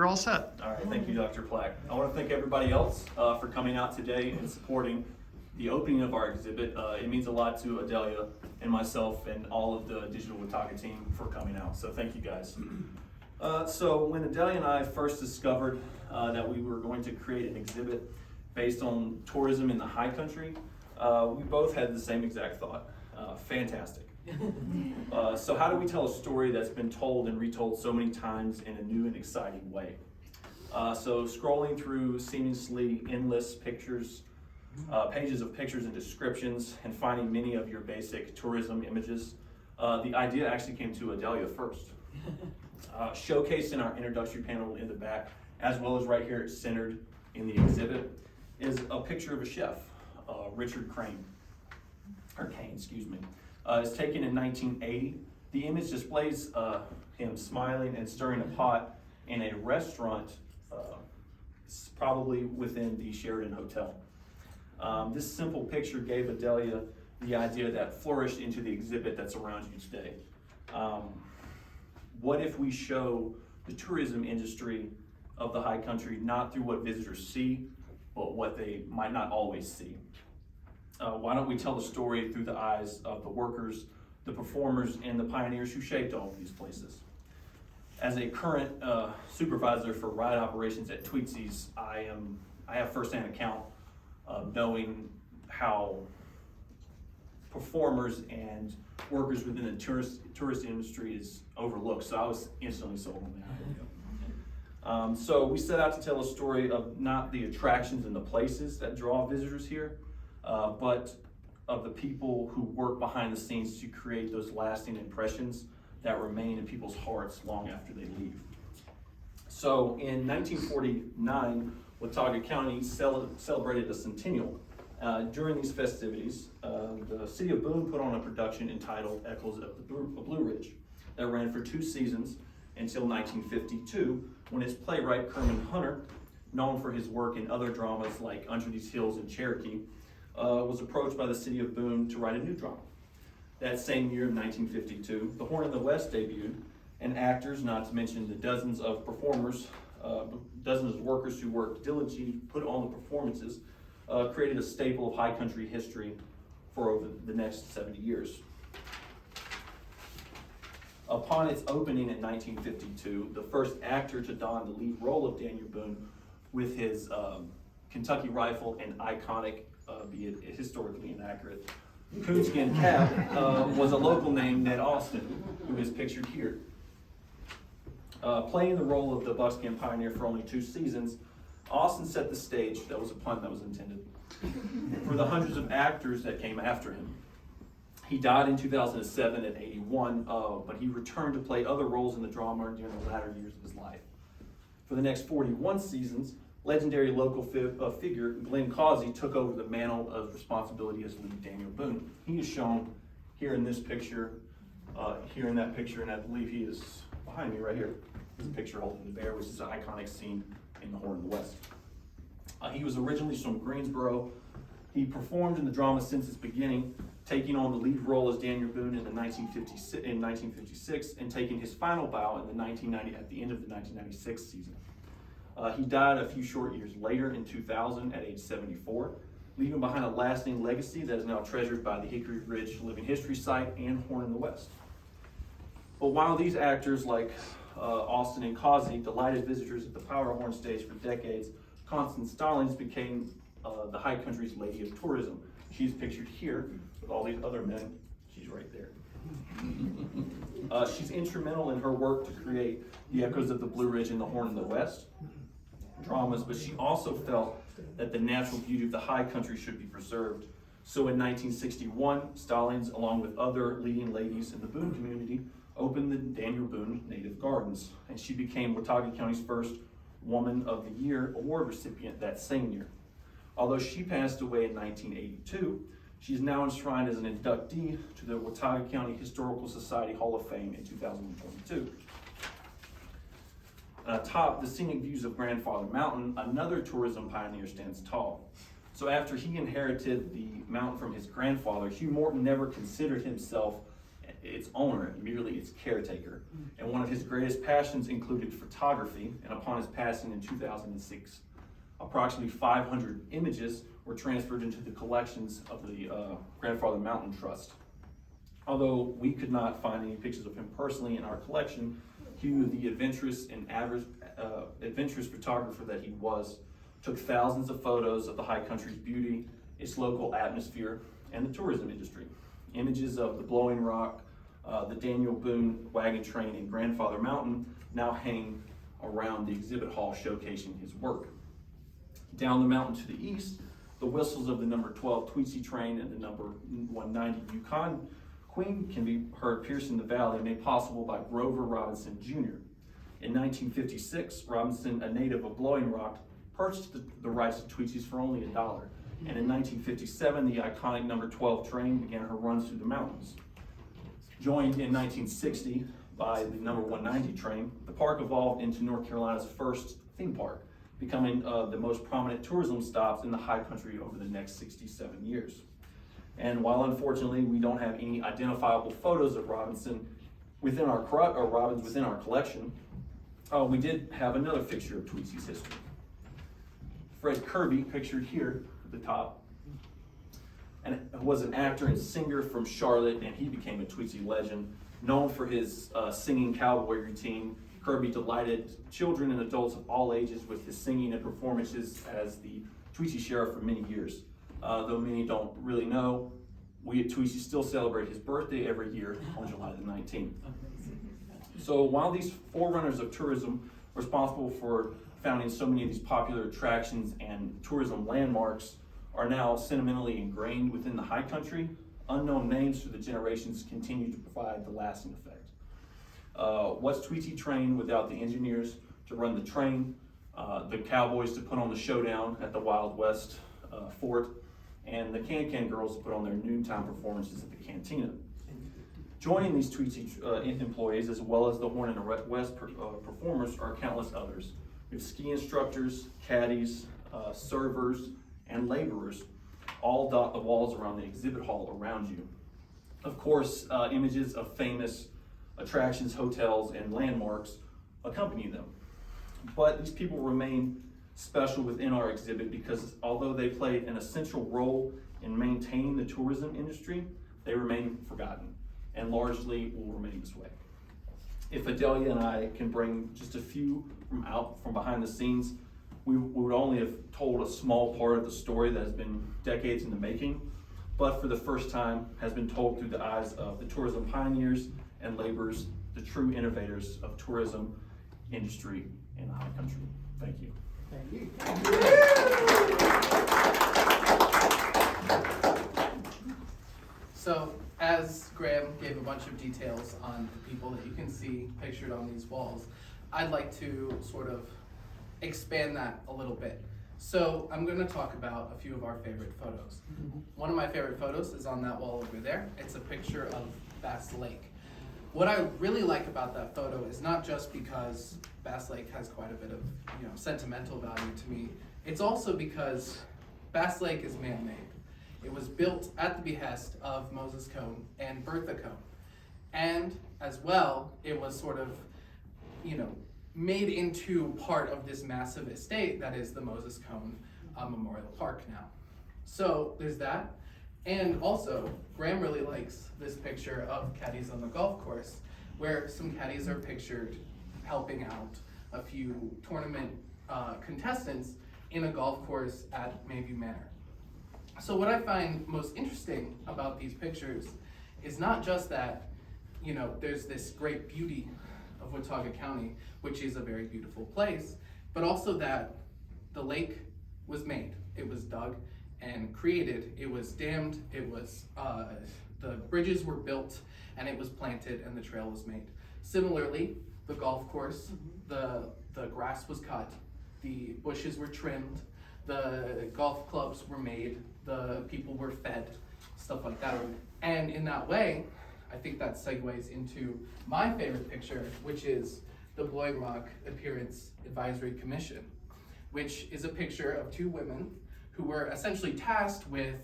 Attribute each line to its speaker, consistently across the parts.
Speaker 1: You're all set.
Speaker 2: All right, thank you, Dr. Plaag. I want to thank everybody else for coming out today and supporting the opening of our exhibit. It means a lot to Adelia and myself and all of the Digital Watauga team for coming out, so thank you guys. So when Adelia and I first discovered that we were going to create an exhibit based on tourism in the high country, we both had the same exact thought. Fantastic. So how do we tell a story that's been told and retold so many times in a new and exciting way? So scrolling through seamlessly endless pictures, pages of pictures and descriptions, and finding many of your basic tourism images, the idea actually came to Adelia first. Showcased in our introductory panel in the back, as well as right here centered in the exhibit, is a picture of a chef, Richard Kane. It's taken in 1980. The image displays him smiling and stirring a pot in a restaurant, probably within the Sheraton Hotel. This simple picture gave Adelia the idea that flourished into the exhibit that's around you today. What if we show the tourism industry of the high country not through what visitors see, but what they might not always see? Why don't we tell the story through the eyes of the workers, the performers, and the pioneers who shaped all of these places? As a current supervisor for ride operations at Tweetsies, I have firsthand account of knowing how performers and workers within the tourist industry is overlooked, so I was instantly sold on that. So we set out to tell a story of not the attractions and the places that draw visitors here, but of the people who work behind the scenes to create those lasting impressions that remain in people's hearts long after they leave. So in 1949, Watauga County celebrated a centennial. During these festivities, the city of Boone put on a production entitled Echoes of the Blue Ridge that ran for 2 seasons until 1952, when its playwright Kerman Hunter, known for his work in other dramas like Under These Hills and Cherokee, was approached by the city of Boone to write a new drama. That same year, in 1952, The Horn in the West debuted, and actors, not to mention the dozens of performers, dozens of workers who worked diligently, put on the performances, created a staple of high country history for over the next 70 years. Upon its opening in 1952, the first actor to don the lead role of Daniel Boone with his Kentucky rifle and iconic, be it historically inaccurate, coonskin cap was a local named Ned Austin, who is pictured here. Playing the role of the buckskin pioneer for only 2 seasons, Austin set the stage, that was a pun that was intended, for the hundreds of actors that came after him. He died in 2007 at 81, but he returned to play other roles in the drama during the latter years of his life. For the next 41 seasons, legendary local figure Glenn Causey took over the mantle of responsibility as lead Daniel Boone. He is shown here in this picture, here in that picture, and I believe he is behind me right here. This is a picture holding the bear, which is an iconic scene in The Horn of the West. He was originally from Greensboro. He performed in the drama since its beginning, taking on the lead role as Daniel Boone in 1956 and taking his final bow at the end of the 1996 season. He died a few short years later in 2000 at age 74, leaving behind a lasting legacy that is now treasured by the Hickory Ridge Living History Site and Horn in the West. But while these actors like Austin and Causey delighted visitors at the Power Horn stage for decades, Constance Stallings became the high country's lady of tourism. She's pictured here with all these other men. She's right there. She's instrumental in her work to create the Echoes of the Blue Ridge and the Horn in the West dramas, but she also felt that the natural beauty of the high country should be preserved. So in 1961, Stallings, along with other leading ladies in the Boone community, opened the Daniel Boone Native Gardens, and she became Watauga County's first Woman of the Year award recipient that same year. Although she passed away in 1982, she's now enshrined as an inductee to the Watauga County Historical Society Hall of Fame in 2022. Atop the scenic views of Grandfather Mountain, another tourism pioneer stands tall. So after he inherited the mountain from his grandfather, Hugh Morton never considered himself its owner, merely its caretaker. And one of his greatest passions included photography, and upon his passing in 2006, approximately 500 images were transferred into the collections of the Grandfather Mountain Trust. Although we could not find any pictures of him personally in our collection, Hugh, the adventurous photographer that he was, took thousands of photos of the high country's beauty, its local atmosphere, and the tourism industry. Images of the Blowing Rock, the Daniel Boone wagon train, and Grandfather Mountain now hang around the exhibit hall showcasing his work. Down the mountain to the east, the whistles of the number 12 Tweetsie train and the number 190 Yukon Queen can be heard piercing the valley, made possible by Grover Robinson Jr. In 1956, Robinson, a native of Blowing Rock, purchased the rights to Tweetsies for only $1. And in 1957, the iconic number 12 train began her runs through the mountains. Joined in 1960 by the number 190 train, the park evolved into North Carolina's first theme park, becoming the most prominent tourism stops in the high country over the next 67 years. And while unfortunately we don't have any identifiable photos of Robinson within our Robbins within our collection, we did have another fixture of Tweetsie's history. Fred Kirby, pictured here at the top, and was an actor and singer from Charlotte, and he became a Tweetsie legend. Known for his singing cowboy routine, Kirby delighted children and adults of all ages with his singing and performances as the Tweetsie Sheriff for many years. Though many don't really know, we at Tweetsie still celebrate his birthday every year on July the 19th. So while these forerunners of tourism responsible for founding so many of these popular attractions and tourism landmarks are now sentimentally ingrained within the high country, unknown names through the generations continue to provide the lasting effect. What's Tweetsie train without the engineers to run the train, the cowboys to put on the showdown at the Wild West Fort, and the Can-Can girls to put on their noontime performances at the Cantina. Joining these Tweetsie employees, as well as the Horn and the West performers, are countless others. We have ski instructors, caddies, servers, and laborers all dot the walls around the exhibit hall around you. Of course, images of famous attractions, hotels, and landmarks accompany them. But these people remain special within our exhibit because although they played an essential role in maintaining the tourism industry, they remain forgotten and largely will remain this way. If Adelia and I can bring just a few from behind the scenes, we would only have told a small part of the story that has been decades in the making, but for the first time has been told through the eyes of the tourism pioneers and laborers, the true innovators of tourism industry in the high country. Thank you.
Speaker 1: Thank you.
Speaker 3: So, as Gramm gave a bunch of details on the people that you can see pictured on these walls, I'd like to sort of expand that a little bit. So I'm going to talk about a few of our favorite photos. One of my favorite photos is on that wall over there. It's a picture of Bass Lake. What I really like about that photo is not just because Bass Lake has quite a bit of sentimental value to me, it's also because Bass Lake is man-made. It was built at the behest of Moses Cone and Bertha Cone. And as well, it was sort of, made into part of this massive estate that is the Moses Cone Memorial Park now. So there's that. And also, Gramm really likes this picture of caddies on the golf course, where some caddies are pictured helping out a few tournament contestants in a golf course at Mayview Manor. So what I find most interesting about these pictures is not just that, there's this great beauty of Watauga County, which is a very beautiful place, but also that the lake was made. It was dug and created. It was dammed. It was, the bridges were built, and it was planted, and the trail was made. Similarly, the golf course, the grass was cut, the bushes were trimmed, the golf clubs were made, the people were fed, stuff like that. And in that way, I think that segues into my favorite picture, which is the Blowing Rock Appearance Advisory Commission, which is a picture of two women who were essentially tasked with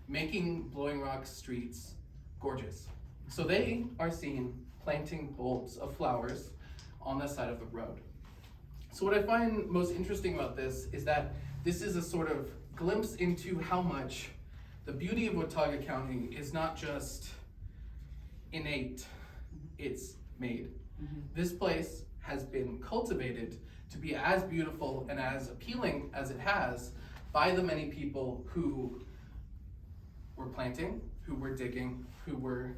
Speaker 3: making Blowing Rock streets gorgeous. So they are seen planting bulbs of flowers on the side of the road. So what I find most interesting about this is that this is a sort of glimpse into how much the beauty of Watauga County is not just innate, it's made. This place has been cultivated to be as beautiful and as appealing as it has by the many people who were planting, who were digging, who were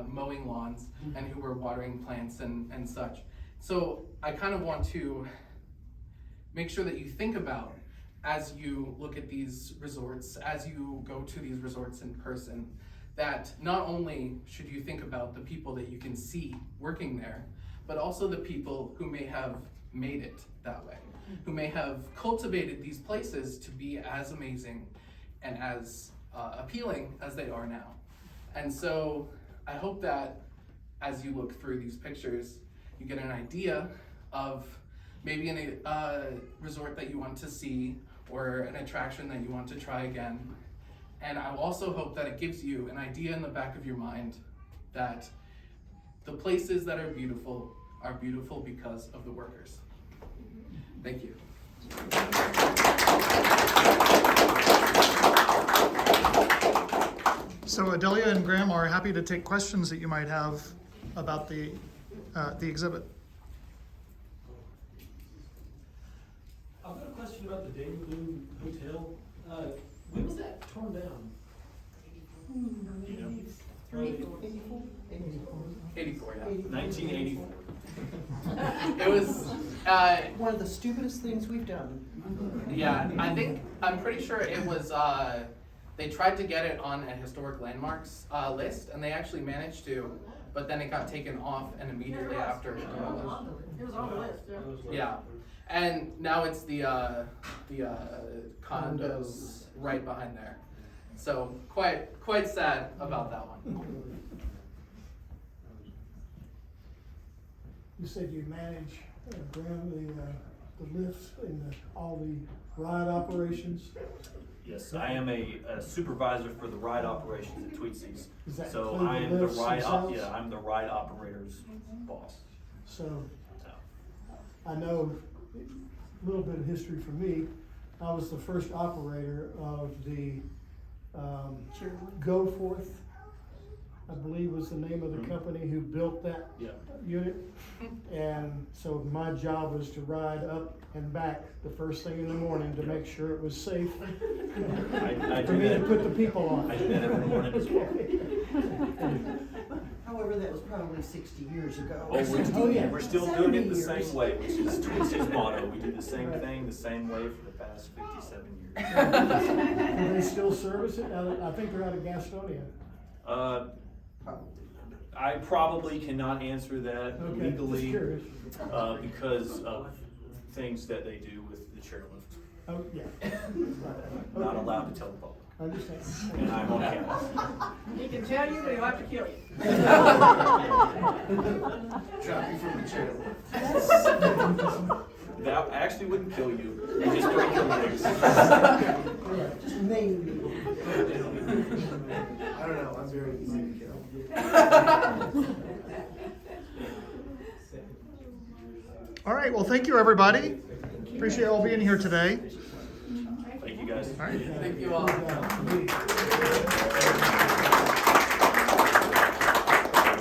Speaker 3: mowing lawns, and who were watering plants and such. So I kind of want to make sure that you think about, as you look at these resorts, as you go to these resorts in person, that not only should you think about the people that you can see working there, but also the people who may have made it that way, who may have cultivated these places to be as amazing and as appealing as they are now. And so I hope that as you look through these pictures, you get an idea of maybe a resort that you want to see or an attraction that you want to try again. And I also hope that it gives you an idea in the back of your mind that the places that are beautiful because of the workers. Thank you.
Speaker 1: So Adelia and Gramm are happy to take questions that you might have about the exhibit.
Speaker 4: I've got a question about the Daily Boone Hotel. When was that torn down?
Speaker 3: 84, yeah.
Speaker 2: 1984.
Speaker 3: It was,
Speaker 5: One of the stupidest things we've done.
Speaker 3: yeah, I'm pretty sure it was, they tried to get it on a historic landmarks list, and they actually managed to, but then it got taken off, and immediately after.
Speaker 5: It was on the list,
Speaker 3: Yeah, and now it's the condos right behind there. So quite sad about that one.
Speaker 6: You said you manage, Graham, the lifts and all the ride operations?
Speaker 2: Yes, I am a supervisor for the ride operations at Tweetsies.
Speaker 6: Does that
Speaker 2: So
Speaker 6: include
Speaker 2: I
Speaker 6: the
Speaker 2: am the
Speaker 6: lifts
Speaker 2: ride
Speaker 6: themselves?
Speaker 2: I'm the ride operator's boss.
Speaker 6: So, I know a little bit of history for me. I was the first operator of the Go Forth, I believe was the name of the company who built that
Speaker 2: Yeah.
Speaker 6: unit. And so my job was to ride up and back the first thing in the morning to make sure it was safe
Speaker 2: I
Speaker 6: for
Speaker 2: do
Speaker 6: me to
Speaker 2: that.
Speaker 6: put the people on.
Speaker 2: I do that every morning as well.
Speaker 5: However, that was probably 60 years ago.
Speaker 2: Oh,
Speaker 6: yeah.
Speaker 2: we're still doing it the
Speaker 5: 70
Speaker 2: same way, which is Tweetsies' motto. We do the same thing the same way for the past 57 years.
Speaker 6: Do they still service it? I think they're out of Gastonia.
Speaker 2: I probably cannot answer that
Speaker 6: Okay, just
Speaker 2: legally
Speaker 6: curious.
Speaker 2: because of things that they do with the chairlift.
Speaker 6: Oh, yeah.
Speaker 2: Not allowed to tell the public.
Speaker 6: I understand.
Speaker 2: And I'm on camera.
Speaker 7: He can tell you, but he'll have to kill you.
Speaker 3: Drop you from the chair.
Speaker 2: That actually wouldn't kill you. You just break your legs.
Speaker 5: Yeah, just maybe.
Speaker 3: I don't know, I'm very easy to kill.
Speaker 1: All right, well, thank you, everybody. Appreciate all being here today.
Speaker 2: Thank you guys.
Speaker 1: All right.
Speaker 3: Thank you all.
Speaker 6: Yeah.